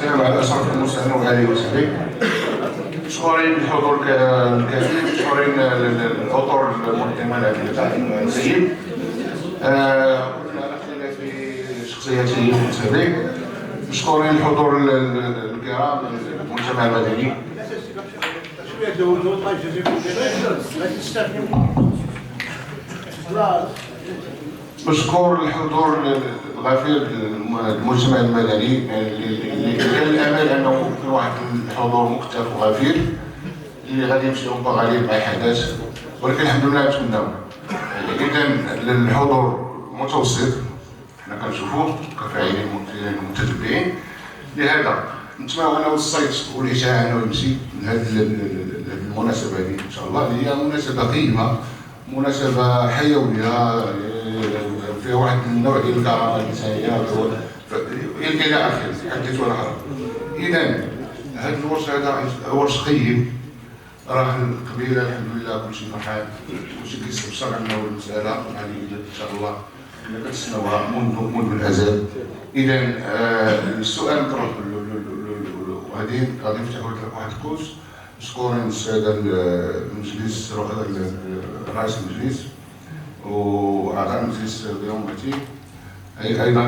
والسلام على اشرف المرسلين وآله وصحبه. مشكورين بالحضور الكثير، مشكورين الاطر المنظمه لهذه اللقاء السيد. على اختلاف في شخصيته ومنصبه. مشكورين الحضور الكرام المجتمع المدني. مشكور الحضور الغفير المجتمع المدني اللي كان الامل انه يكون واحد الحضور مكثف وغفير اللي غادي يمشيو بغالي مع الحدث، ولكن الحمد لله تمناو. اذا الحضور متوسط حنا كنشوفوه كفاعلين متتبعين، لهذا نتمنى انه الصيت والاشاعه انه يمشي من هذه المناسبه هذه ان شاء الله، اللي هي مناسبه قيمه، مناسبه حيويه فيها واحد النوع ديال الكرامه الانسانيه الى اخره حدث ولا حرج. اذا هذا الورش هذا ورش قيم، راه قبيله الحمد لله كلشي فرحان، كلشي كيستبشر انه المساله يعني ان شاء الله كنا كنتسناوها منذ الازل. اذا السؤال نطرح وهذه غادي نفتحوا واحد الكورس. مشكورين الساده المجلس، رئيس المجلس واعضاء المجلس بأمتي، ايضا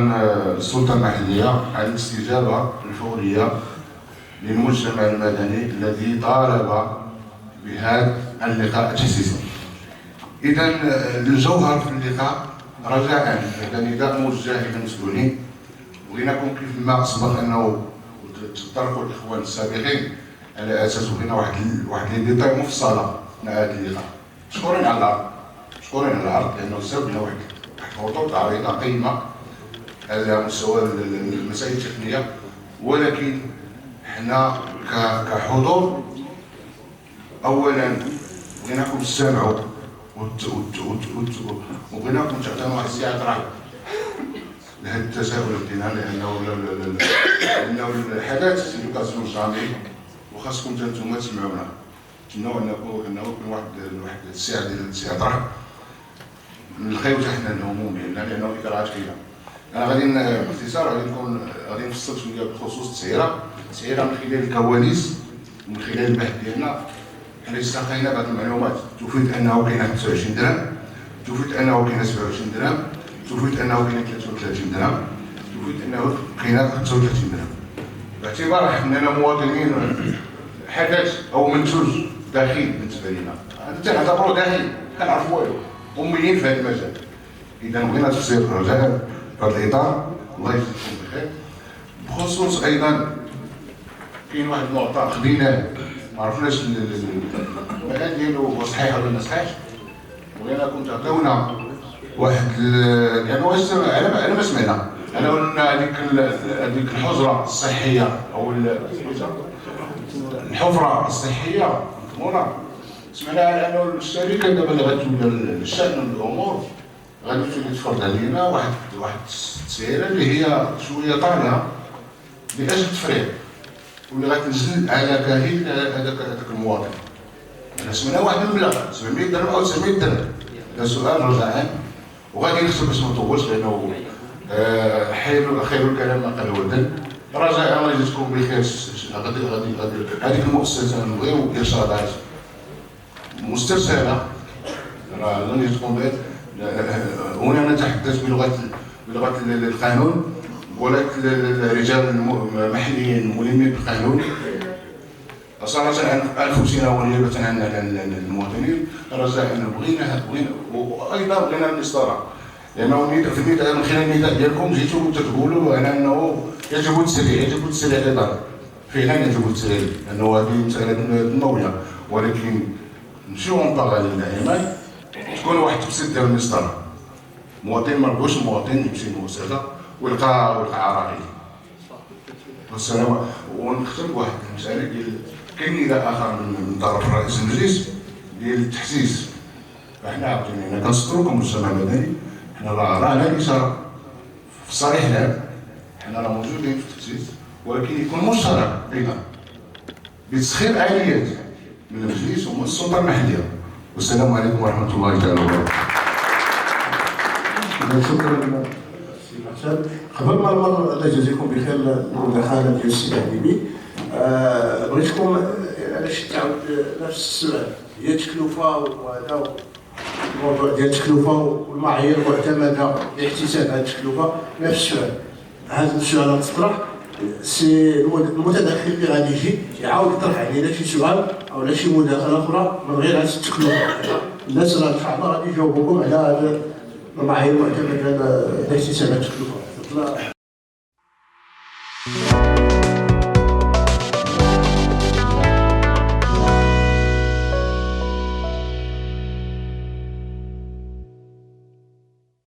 السلطه المحليه على الاستجابه الفوريه للمجتمع المدني الذي طالب بهذا اللقاء التاسيسي. اذا الجوهر في اللقاء رجاء هذا نداء موجه الى المسؤولين، بغيناكم كيف ما سبق انه تطرقوا الاخوان السابقين على اساس بغينا واحد لي ديتاي مفصله مع هذا اللقاء. مشكورين على العرض، مشكورين على العرض لانه ساب لنا واحد خطوط عريضه قيمه على مستوى المسائل التقنيه، ولكن حنا كحضور اولا بغيناكم تستمعوا وبغيناكم تعطينا واحد الساعه راحه لهذا التساؤل ديالنا، لانه الحدث سيدوكاسيون جامي وخاصكم نتوما تسمعونا. نتمنوا انه يكون واحد الساعه ديال الراحه نلقاو حتى حنا الهموم ديالنا، لانه اجراءات كاينه. انا غادي باختصار غادي نفصل شويه بخصوص التسعيره من خلال الكواليس ومن خلال البحث ديالنا. حنا استلقينا بعض المعلومات تفيد انه كاينه 25 درهم، تفيد انه كاينه 27 درهم، تفيد انه كاينه 33 درهم، تفيد انه كاينه 35 درهم. باعتبار اننا مواطنين حدث او منتوج داخلي بالنسبه لنا، هذا تعتبره داخلي كنعرفوا والو، اميين في هذا المجال. اذا بغينا تفسير رجاء في هذا الاطار، الله يجزيكم بخير. بخصوص ايضا كاين واحد المعطى خديناه ما عرفناش المكان ديالو صحيح ولا ما صحيحش، بغيناكم تعطيونا واحد يعني على ما سمعنا انا قلنا هذيك الحجره الصحيه او الحفره الصحيه مضمونه، سمعنا على انه الشركه دابا اللي غتولى الشان الامور غادي تولي تفرض علينا واحد التسعيره اللي هي شويه طالعه لاجل التفريغ، واللي غتنزل على كاهل هذاك المواطن. انا سمعنا واحد المبلغ 700 درهم او 900 درهم. هذا سؤال رجاء وغادي نختم باش ما نطولش لانه خير الكلام ما قل ودل. رجاء الله يجزيكم بخير. غادي هذيك المؤسسه نبغيو ارشادات مسترسله، راه الله يجزيكم بخير. هنا نتحدث بلغه القانون، ولكن الرجال المحليين الملمين بالقانون صراحه انفسنا ونيابه عن المواطنين رجاء بغينا وايضا بغينا الاصدار، لانه في النداء من خلال النداء ديالكم جيتوا تقولوا على انه يجب التسريع الاداره. فعلا يجب التسريع لانه هذه مساله دمويه، ولكن نمشيو ونطلع دائما تكون واحد التفسير ديال الاصدار. مواطن ما بغاش المواطن يمشي للمؤسسه ويلقى عراقيل. والسلام. ونختم بواحد المساله ديال كاين نداء اخر من طرف رئيس المجلس ديال التحسيس. فاحنا عاوتاني كنصدروكم المجتمع المدني، حنا رانا الاشاره في صريح العام، حنا راه موجودين في التحسيس، ولكن يكون مشترك ايضا بتسخير اليات من المجلس ومن السلطه المحليه. والسلام عليكم ورحمه الله تعالى وبركاته. شكرا. قبل ما نمر الله يجازيكم بخير المداخله ديال السي الحبيبي، بغيتكم علاش تعاود نفس السؤال، هي التكلفه وهذا الموضوع ديال التكلفه والمعايير المعتمده لاحتساب هذه التكلفه، نفس السؤال. هذا السؤال تطرح سي المتدخل اللي غادي يجي يعاود يطرح علينا شي سؤال او شي مداخله اخرى من غير هذه التكلفه. الناس راه ان شاء الله غادي يجاوبوكم على هذا المعايير المعتمده لاحتساب هذه التكلفه.